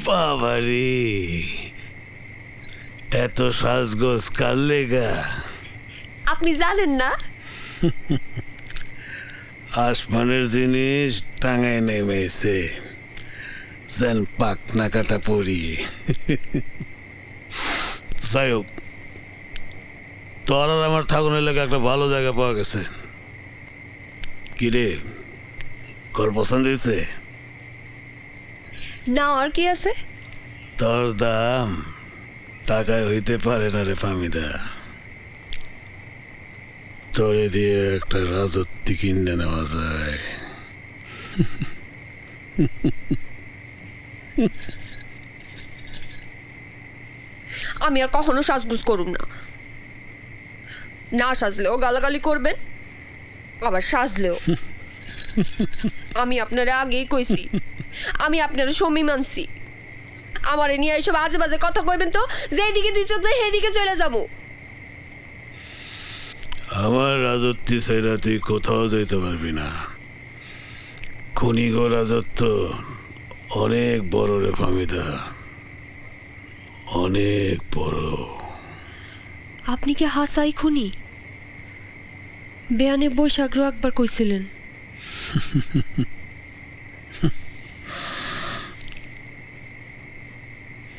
বাবারে, এত সাজগোজ কার লেগা? আপনি জানেন না? আসমানের জিনিস টাঙায় নেমেছে, যেন পাকনা কাটা পড়ি। যাই হোক, তোর আর আমার ঠাকুরের লেগে একটা ভালো জায়গা পাওয়া গেছে। কিরে, ঘর পছন্দ হয়েছে? না, আর কি আছে? তোর দাম টাকায় হইতে পারে না রে ফামিদা। তোরে দিয়ে একটা রাজত্ব কিনে নেওয়া যায়। আমি আর কখনো সাজগুজ করুম না। না সাজলেও গালাগালি করবেন, আবার সাজলেও। আমি আপনারা আগেই কইছি, আমি আপনারা সমী মানছি। আমার নিয়ে এইসব আজে বাজে কথা কইবেন তো, যেদিকে দুই চোখ যায় সেদিকে চলে যাবো। আমার রাজত্ব ছেড়া তুই কোথাও যেতে পারবি না। খনিগো রাজত্ব অনেক বড় রে ফামিদা, অনেক বড়। আপনি কি হাসাই খুনি? বেয়ানে বৈশাখরও একবার কইছিলেন।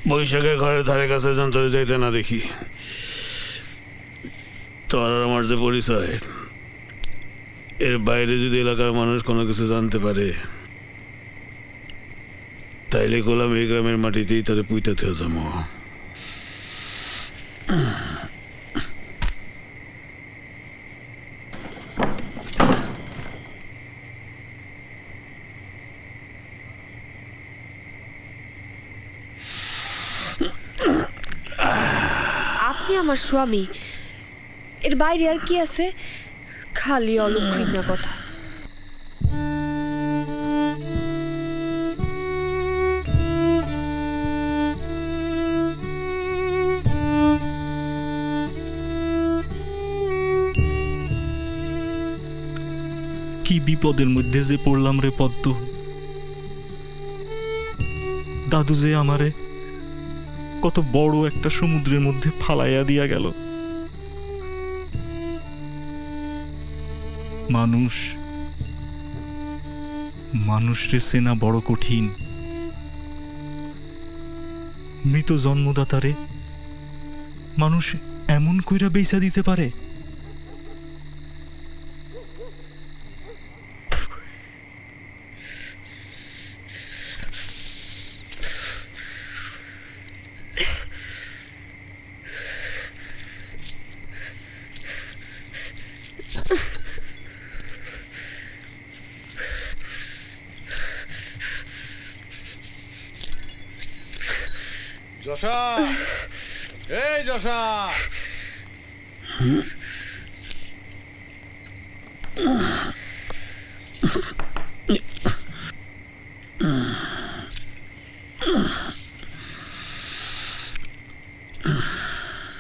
বৈশাখের ঘরের ধারে কাছে যেন তোরে যাইতে না দেখি। তোর আর আমার যে পরিচয়, এর বাইরে যদি এলাকার মানুষ কোনো কিছু জানতে পারে, তাইলে গোলাম এই গ্রামের মাটিতেই তোরে পুইতাতে যাবো। আপনি আমার স্বামী, এর বাইরে আর কি আছে? খালি অলক্ষিণা কথা। কি বিপদের মধ্যে যে পড়লাম রে পদ্ম। দাদু যে আমারে কত বড় একটা সমুদ্রের মধ্যে ফালাইয়া দিয়া গেল। মানুষ মানুষরে চেনা বড় কঠিন। মৃত জন্মদাতারে মানুষ এমন কইরা বেচা দিতে পারে? যশা, এই যশা।